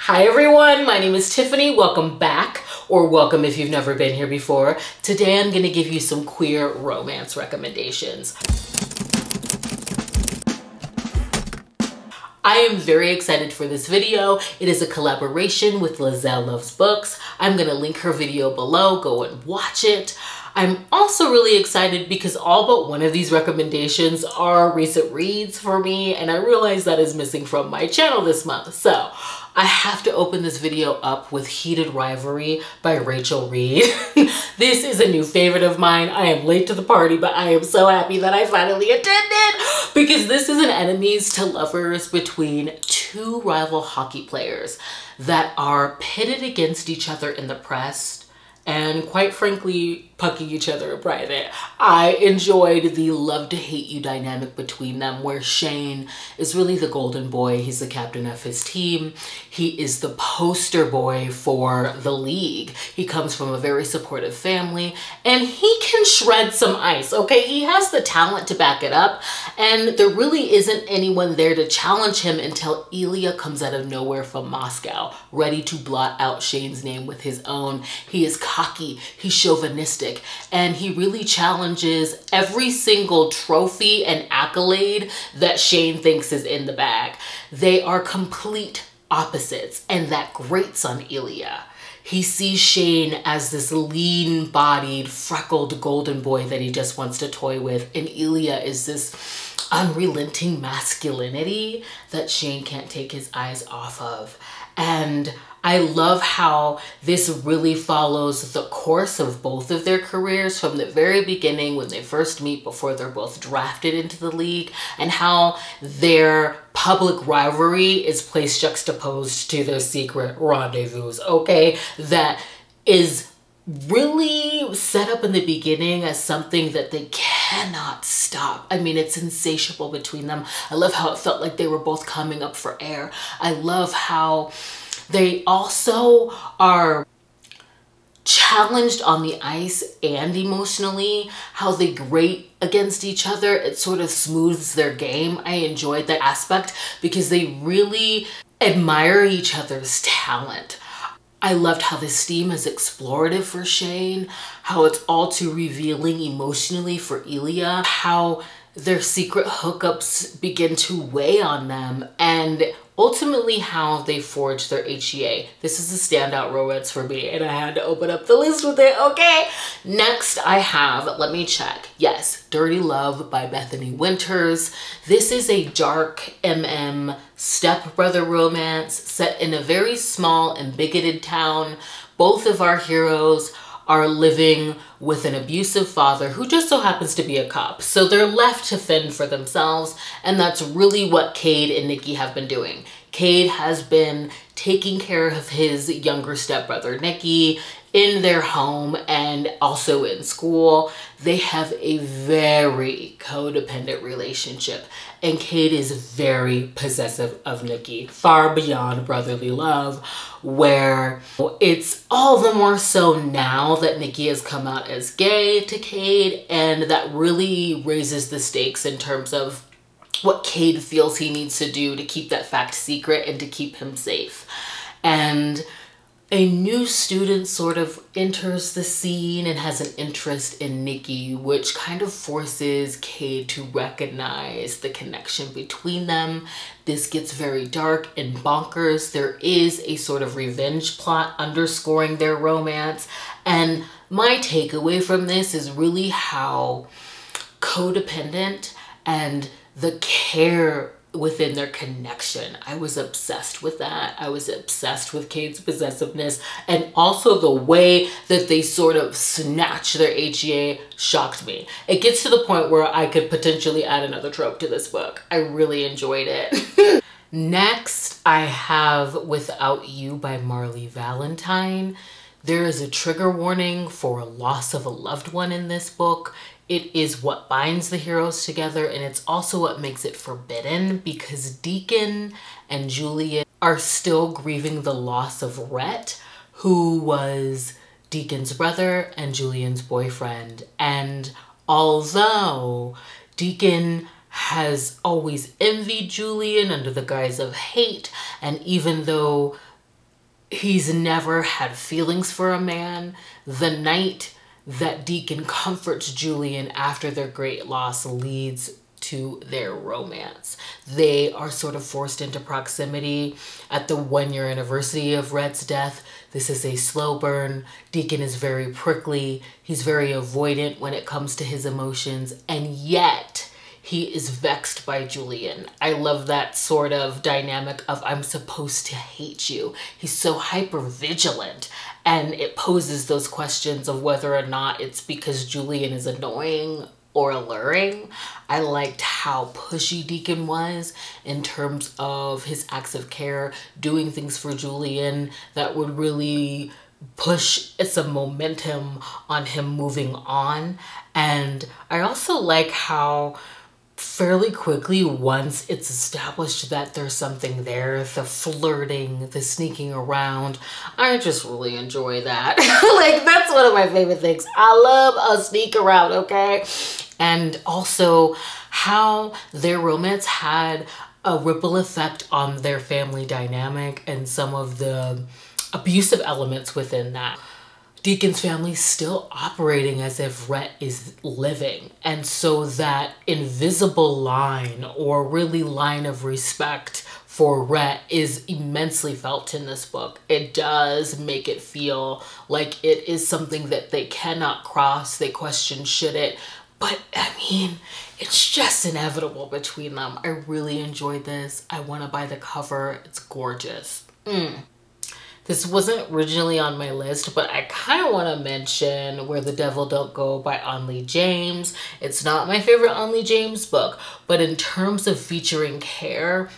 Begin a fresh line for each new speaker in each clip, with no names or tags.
Hi everyone, my name is Tiffany. Welcome back, or welcome if you've never been here before. Today I'm gonna give you some queer romance recommendations. I am very excited for this video. It is a collaboration with Liezllovesbooks. I'm gonna link her video below, go and watch it. I'm also really excited because all but one of these recommendations are recent reads for me, and I realize that is missing from my channel this month. So I have to open this video up with Heated Rivalry by Rachel Reed. This is a new favorite of mine. I am late to the party, but I am so happy that I finally attended because this is an enemies to lovers between two rival hockey players that are pitted against each other in the press and quite frankly, pucking each other in private. I enjoyed the love to hate you dynamic between them, where Shane is really the golden boy. He's the captain of his team. He is the poster boy for the league. He comes from a very supportive family and he can shred some ice, okay? He has the talent to back it up, and there really isn't anyone there to challenge him until Ilya comes out of nowhere from Moscow, ready to blot out Shane's name with his own. He is cocky, he's chauvinistic, and he really challenges every single trophy and accolade that Shane thinks is in the bag. They are complete opposites, and that grates on Ilya. He sees Shane as this lean-bodied, freckled golden boy that he just wants to toy with, and Ilya is this unrelenting masculinity that Shane can't take his eyes off of. And I love how this really follows the course of both of their careers from the very beginning when they first meet before they're both drafted into the league, and how their public rivalry is placed juxtaposed to their secret rendezvous, okay? That is really set up in the beginning as something that they cannot stop. I mean, it's insatiable between them. I love how it felt like they were both coming up for air. I love how they also are challenged on the ice and emotionally, how they grate against each other. It sort of smooths their game. I enjoyed that aspect because they really admire each other's talent. I loved how this theme is explorative for Shane, how it's all too revealing emotionally for Ilya, how their secret hookups begin to weigh on them, and ultimately how they forge their HEA. This is a standout romance for me, and I had to open up the list with it, okay? Next I have, let me check, yes, Dirty Love by Bethany Winters. This is a dark stepbrother romance set in a very small and bigoted town. Both of our heroes are living with an abusive father who just so happens to be a cop. So they're left to fend for themselves, and that's really what Cade and Nikki have been doing. Cade has been taking care of his younger stepbrother, Nikki, in their home and also in school. They have a very codependent relationship, and Cade is very possessive of Nikki, far beyond brotherly love, where it's all the more so now that Nikki has come out as gay to Cade, and that really raises the stakes in terms of what Cade feels he needs to do to keep that fact secret and to keep him safe. And a new student sort of enters the scene and has an interest in Nikki, which kind of forces Cade to recognize the connection between them. This gets very dark and bonkers. There is a sort of revenge plot underscoring their romance. And my takeaway from this is really how codependent and the care within their connection. I was obsessed with that. I was obsessed with Cade's possessiveness, and also the way that they sort of snatch their HEA shocked me. It gets to the point where I could potentially add another trope to this book. I really enjoyed it. Next, I have Without You by Marley Valentine. There is a trigger warning for loss of a loved one in this book. It is what binds the heroes together, and it's also what makes it forbidden because Deacon and Julian are still grieving the loss of Rhett, who was Deacon's brother and Julian's boyfriend. And although Deacon has always envied Julian under the guise of hate, and even though he's never had feelings for a man. The night that Deacon comforts Julian after their great loss leads to their romance. They are sort of forced into proximity at the 1-year anniversary of Red's death. This is a slow burn. Deacon is very prickly. He's very avoidant when it comes to his emotions, and yet he is vexed by Julian. I love that sort of dynamic of I'm supposed to hate you. He's so hyper vigilant, and it poses those questions of whether or not it's because Julian is annoying or alluring. I liked how pushy Deacon was in terms of his acts of care, doing things for Julian that would really push some momentum on him moving on. And I also like how fairly quickly, once it's established that there's something there, the flirting, the sneaking around, I just really enjoy that. Like, that's one of my favorite things. I love a sneak around, okay? And also how their romance had a ripple effect on their family dynamic and some of the abusive elements within that. Deacon's family still operating as if Rhett is living. And so that invisible line, or really line of respect for Rhett, is immensely felt in this book. It does make it feel like it is something that they cannot cross. They question, should it? But I mean, it's just inevitable between them. I really enjoyed this. I want to buy the cover. It's gorgeous. This wasn't originally on my list, but I kind of want to mention Where the Devil Don't Go by Onley James. It's not my favorite Onley James book, but in terms of featuring care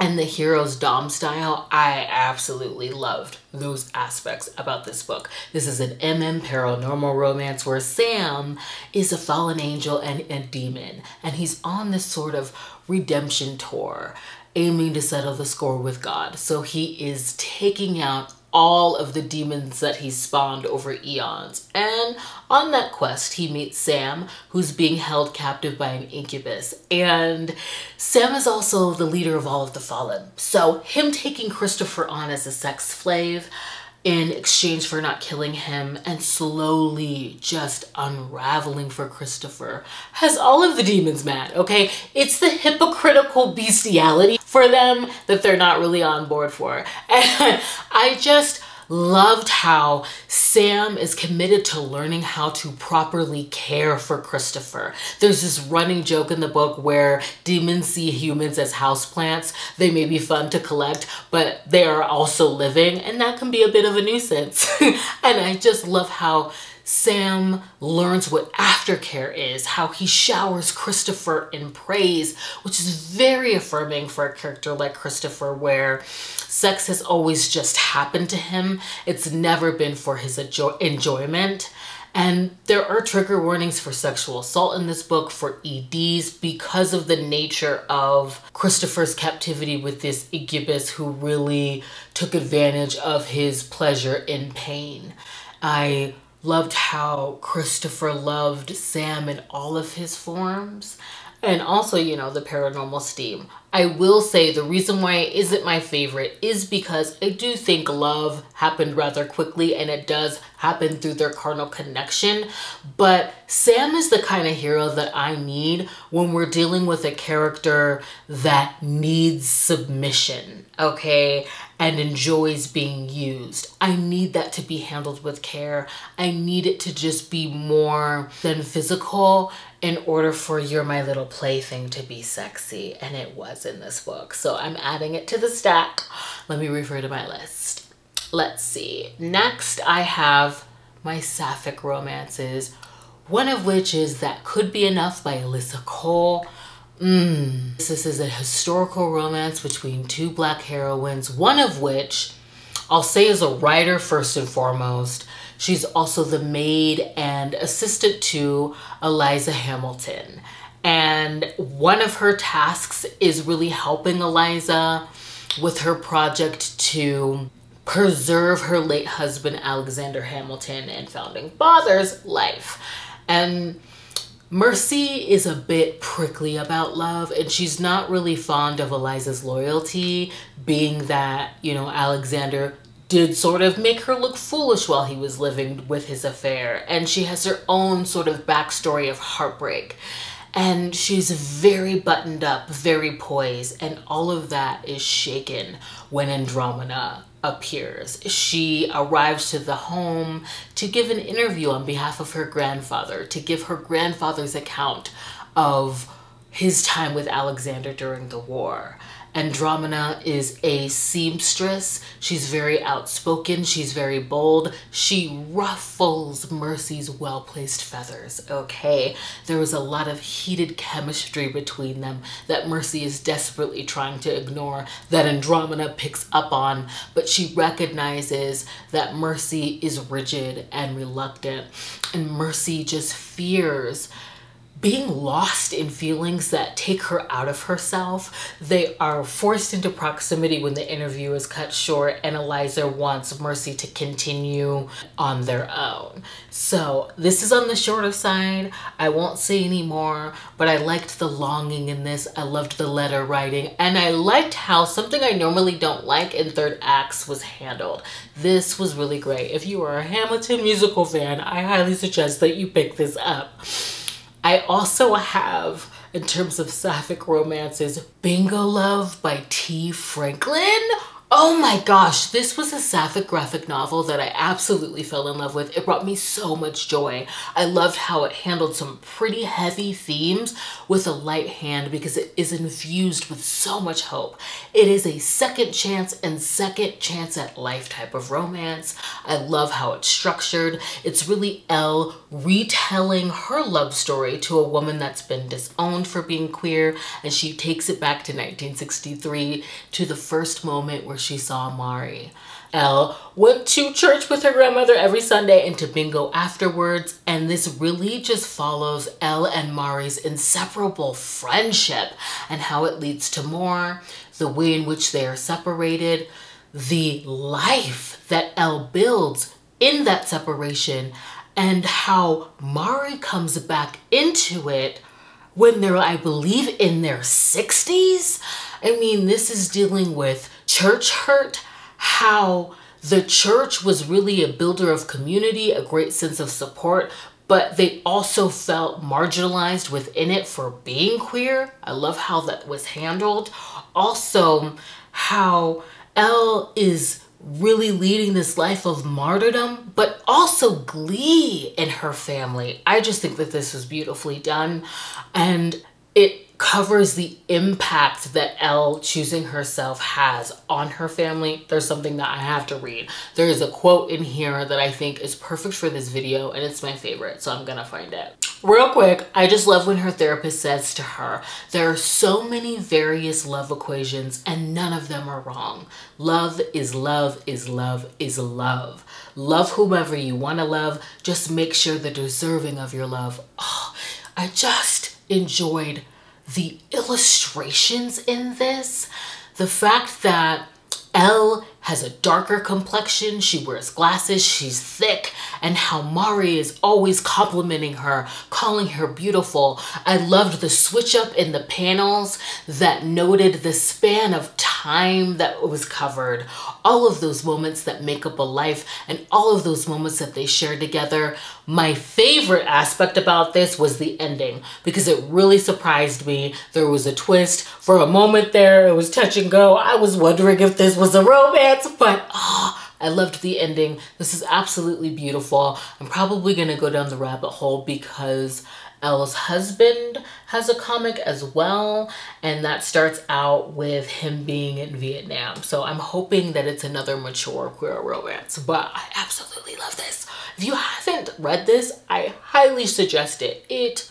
and the hero's dom style, I absolutely loved those aspects about this book. This is an paranormal romance where Sam is a fallen angel and a demon, and he's on this sort of redemption tour, aiming to settle the score with God. So he is taking out all of the demons that he spawned over eons. And on that quest, he meets Sam, who's being held captive by an incubus. And Sam is also the leader of all of the fallen. So him taking Christopher on as a sex slave in exchange for not killing him and slowly just unraveling for Christopher has all of the demons mad, okay? It's the hypocritical bestiality for them that they're not really on board for. And I just loved how Sam is committed to learning how to properly care for Christopher. There's this running joke in the book where demons see humans as houseplants. They may be fun to collect, but they are also living, and that can be a bit of a nuisance. And I just love how Sam learns what aftercare is, how he showers Christopher in praise, which is very affirming for a character like Christopher, where sex has always just happened to him. It's never been for his enjoyment. And there are trigger warnings for sexual assault in this book for EDs because of the nature of Christopher's captivity with this incubus who really took advantage of his pleasure in pain. I loved how Christopher loved Sam in all of his forms. And also, you know, the paranormal steam. I will say the reason why it isn't my favorite is because I do think love happened rather quickly, and it does happen through their carnal connection. But Sam is the kind of hero that I need when we're dealing with a character that needs submission, okay, and enjoys being used. I need that to be handled with care. I need it to just be more than physical in order for You're My Little Plaything to be sexy, and it was in this book. So I'm adding it to the stack. Let me refer to my list. Let's see. Next, I have my sapphic romances, one of which is That Could Be Enough by Alyssa Cole. This is a historical romance between two Black heroines, one of which I'll say is a writer first and foremost. She's also the maid and assistant to Eliza Hamilton. And one of her tasks is really helping Eliza with her project to preserve her late husband, Alexander Hamilton, and founding father's life. And Mercy is a bit prickly about love, and she's not really fond of Eliza's loyalty, being that, you know, Alexander did sort of make her look foolish while he was living with his affair. And she has her own sort of backstory of heartbreak. And she's very buttoned up, very poised, and all of that is shaken when Andromeda appears. She arrives to the home to give an interview on behalf of her grandfather, to give her grandfather's account of his time with Alexander during the war. Andromeda is a seamstress. She's very outspoken. She's very bold. She ruffles Mercy's well-placed feathers, okay? There was a lot of heated chemistry between them that Mercy is desperately trying to ignore, that Andromeda picks up on, but she recognizes that Mercy is rigid and reluctant, and Mercy just fears being lost in feelings that take her out of herself. They are forced into proximity when the interview is cut short, and Eliza wants Mercy to continue on their own. So this is on the shorter side. I won't say any more, but I liked the longing in this. I loved the letter writing, and I liked how something I normally don't like in third acts was handled. This was really great. If you are a Hamilton musical fan, I highly suggest that you pick this up. I also have, in terms of sapphic romances, Bingo Love by T. Franklin. Oh my gosh, this was a sapphic graphic novel that I absolutely fell in love with. It brought me so much joy. I loved how it handled some pretty heavy themes with a light hand because it is infused with so much hope. It is a second chance and second chance at life type of romance. I love how it's structured. It's really Elle retelling her love story to a woman that's been disowned for being queer, and she takes it back to 1963 to the first moment where she saw Marley. Elle went to church with her grandmother every Sunday and to bingo afterwards, and this really just follows Elle and Marley's inseparable friendship and how it leads to more, the way in which they are separated, the life that Elle builds in that separation, and how Marley comes back into it when they're, I believe, in their 60s. I mean, this is dealing with church hurt, how the church was really a builder of community, a great sense of support, but they also felt marginalized within it for being queer. I love how that was handled. Also, how Elle is really leading this life of martyrdom, but also glee in her family. I just think that this was beautifully done, and it covers the impact that Elle choosing herself has on her family. There's something that I have to read. There is a quote in here that I think is perfect for this video, and it's my favorite, so I'm gonna find it. Real quick, I just love when her therapist says to her, there are so many various love equations and none of them are wrong. Love is love is love is love. Love whomever you want to love. Just make sure they're deserving of your love. Oh, I just enjoyed the illustrations in this. The fact that Elle has a darker complexion, she wears glasses, she's thick, and how Mari is always complimenting her, calling her beautiful. I loved the switch up in the panels that noted the span of time that was covered, all of those moments that make up a life, and all of those moments that they shared together. My favorite aspect about this was the ending, because it really surprised me. There was a twist. For a moment there, it was touch and go. I was wondering if this was a romance, but I loved the ending. This is absolutely beautiful. I'm probably gonna go down the rabbit hole because Elle's husband has a comic as well, and that starts out with him being in Vietnam. So I'm hoping that it's another mature queer romance, but I absolutely love this. If you haven't read this, I highly suggest it. It's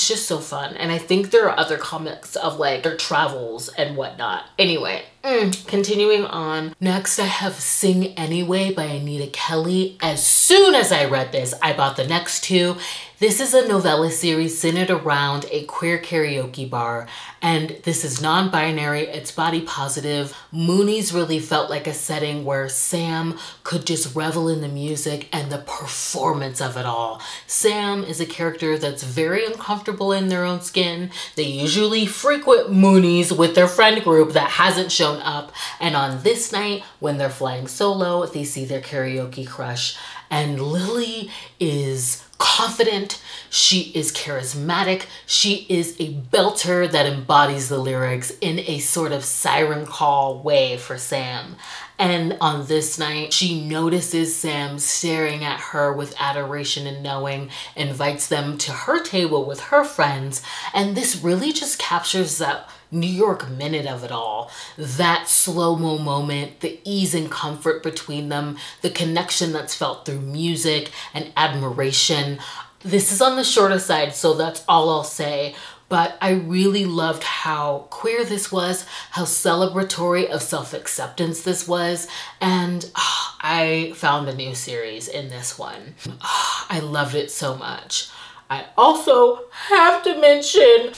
just so fun. And I think there are other comics of like their travels and whatnot. Anyway, continuing on. Next, I have Sing Anyway by Anita Kelly. As soon as I read this, I bought the next two. This is a novella series centered around a queer karaoke bar, and this is non-binary, it's body positive. Moonies really felt like a setting where Sam could just revel in the music and the performance of it all. Sam is a character that's very uncomfortable in their own skin. They usually frequent Moonies with their friend group that hasn't shown shown up. And on this night, when they're flying solo, they see their karaoke crush. And Lily is confident, she is charismatic, she is a belter that embodies the lyrics in a sort of siren call way for Sam. And on this night, she notices Sam staring at her with adoration and knowing, invites them to her table with her friends, and this really just captures that New York minute of it all. That slow-mo moment, the ease and comfort between them, the connection that's felt through music and admiration. This is on the shorter side, so that's all I'll say. But I really loved how queer this was, how celebratory of self-acceptance this was, and I found a new series in this one. I loved it so much. I also have to mention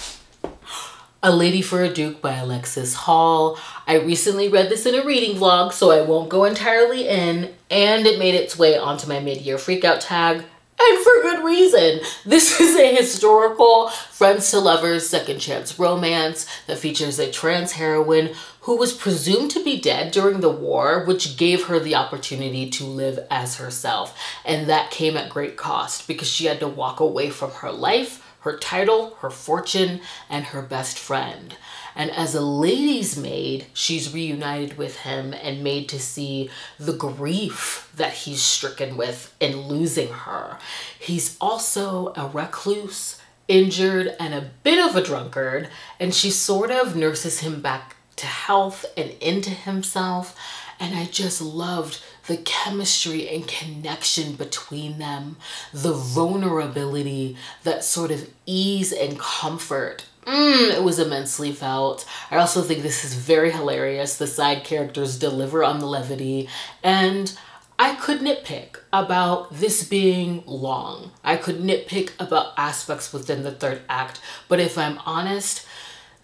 A Lady for a Duke by Alexis Hall. I recently read this in a reading vlog, so I won't go entirely in, and it made its way onto my mid-year freakout tag, and for good reason. This is a historical friends to lovers second chance romance that features a trans heroine who was presumed to be dead during the war, which gave her the opportunity to live as herself. And that came at great cost because she had to walk away from her life, her title, her fortune, and her best friend. And as a lady's maid, she's reunited with him and made to see the grief that he's stricken with in losing her. He's also a recluse, injured, and a bit of a drunkard, and she sort of nurses him back to health and into himself. And I just loved the chemistry and connection between them, the vulnerability, that sort of ease and comfort. It was immensely felt. I also think this is very hilarious. The side characters deliver on the levity, and I could nitpick about this being long. I could nitpick about aspects within the third act, but if I'm honest,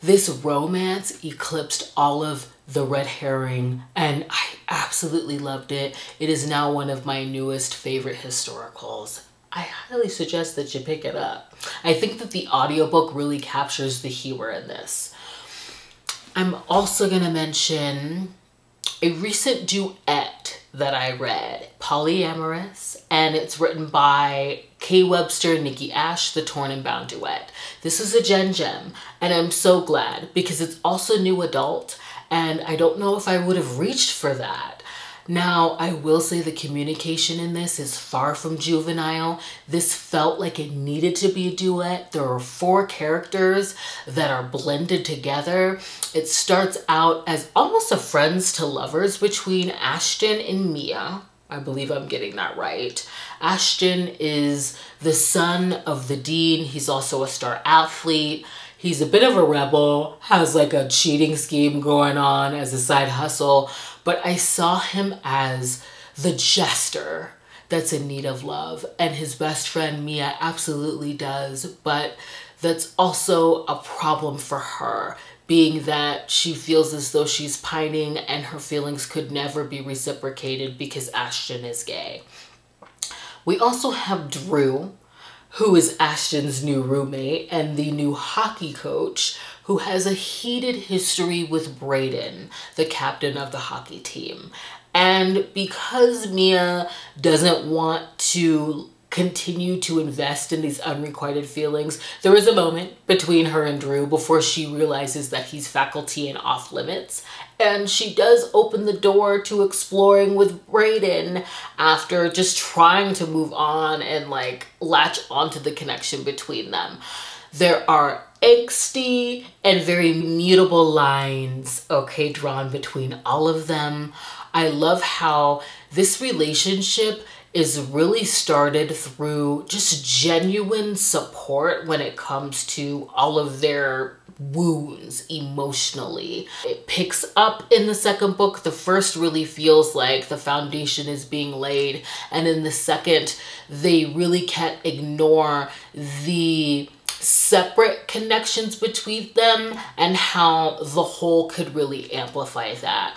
this romance eclipsed all of the red herring, and I absolutely loved it. It is now one of my newest favorite historicals. I highly suggest that you pick it up. I think that the audiobook really captures the humor in this. I'm also gonna mention a recent duet that I read, Polyamorous, and it's written by Webster, Nikki, the Torn and Bound duet. This is a gem, and I'm so glad because it's also new adult, and I don't know if I would have reached for that. Now, I will say the communication in this is far from juvenile. This felt like it needed to be a duet. There are 4 characters that are blended together. It starts out as almost a friends to lovers between Ashton and Mia. I believe I'm getting that right. Ashton is the son of the dean. He's also a star athlete. He's a bit of a rebel, has like a cheating scheme going on as a side hustle, but I saw him as the jester that's in need of love, and his best friend Mia absolutely does, but that's also a problem for her, being that she feels as though she's pining and her feelings could never be reciprocated because Ashton is gay. We also have Drew, who is Ashton's new roommate and the new hockey coach, who has a heated history with Braden, the captain of the hockey team. And because Mia doesn't want to continue to invest in these unrequited feelings, there is a moment between her and Drew before she realizes that he's faculty and off limits. And she does open the door to exploring with Braden after just trying to move on and like latch onto the connection between them. There are angsty and very mutable lines, okay, drawn between all of them. I love how this relationship is really started through just genuine support when it comes to all of their wounds emotionally. It picks up in the second book. The first really feels like the foundation is being laid, and in the second they really can't ignore the separate connections between them and how the whole could really amplify that.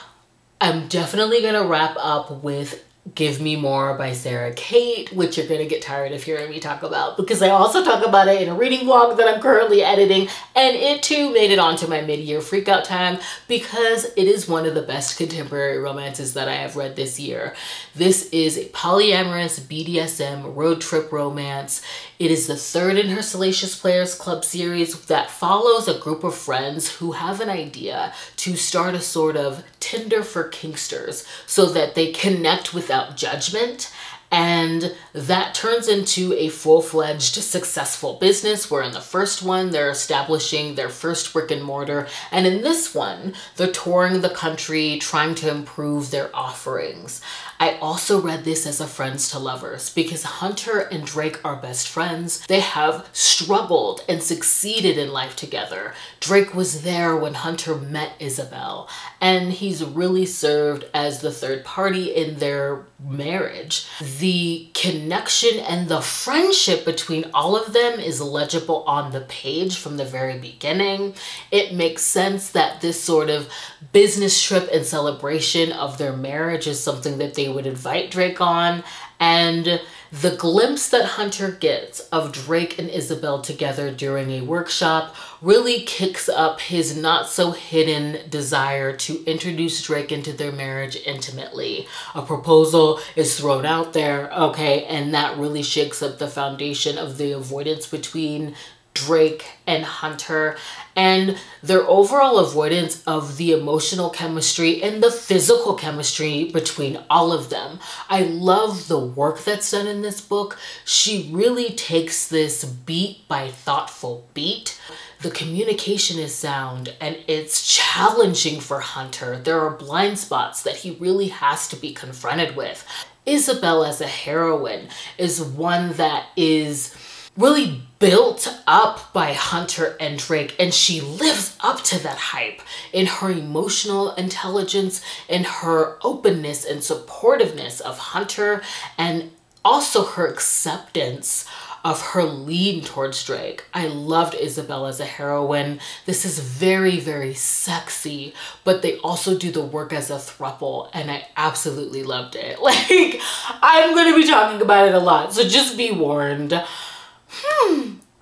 I'm definitely gonna wrap up with Give Me More by Sarah Kate, which you're gonna get tired of hearing me talk about because I also talk about it in a reading vlog that I'm currently editing, and it too made it onto my mid-year freakout time because it is one of the best contemporary romances that I have read this year. This is a polyamorous BDSM road trip romance. It is the third in her Salacious Players Club series that follows a group of friends who have an idea to start a sort of Tinder for Kinksters so that they connect without judgment. And that turns into a full-fledged successful business where in the first one, they're establishing their first brick and mortar. And in this one, they're touring the country trying to improve their offerings. I also read this as a friends to lovers because Hunter and Drake are best friends. They have struggled and succeeded in life together. Drake was there when Hunter met Isabel, and he's really served as the third party in their marriage. The connection and the friendship between all of them is legible on the page from the very beginning. It makes sense that this sort of business trip and celebration of their marriage is something that they would invite Drake on, and the glimpse that Hunter gets of Drake and Isabel together during a workshop really kicks up his not so hidden desire to introduce Drake into their marriage intimately. A proposal is thrown out there, okay, and that really shakes up the foundation of the avoidance between Drake and Hunter and their overall avoidance of the emotional chemistry and the physical chemistry between all of them. I love the work that's done in this book. She really takes this beat by thoughtful beat. The communication is sound and it's challenging for Hunter. There are blind spots that he really has to be confronted with. Isabel as a heroine is one that is really built up by Hunter and Drake, and she lives up to that hype in her emotional intelligence and her openness and supportiveness of Hunter, and also her acceptance of her lean towards Drake. I loved Isabel as a heroine. This is very, very sexy, but they also do the work as a throuple, and I absolutely loved it. Like, I'm gonna be talking about it a lot, so just be warned.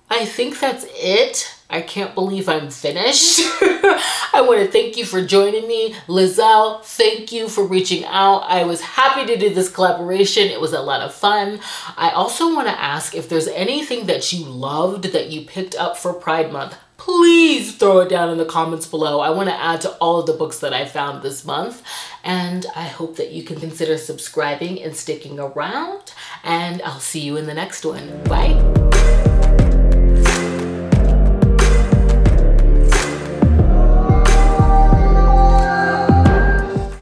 I think that's it. I can't believe I'm finished. I want to thank you for joining me. Liezl, thank you for reaching out. I was happy to do this collaboration. It was a lot of fun. I also want to ask if there's anything that you loved that you picked up for Pride Month. Please throw it down in the comments below. I want to add to all of the books that I found this month. And I hope that you can consider subscribing and sticking around. And I'll see you in the next one. Bye.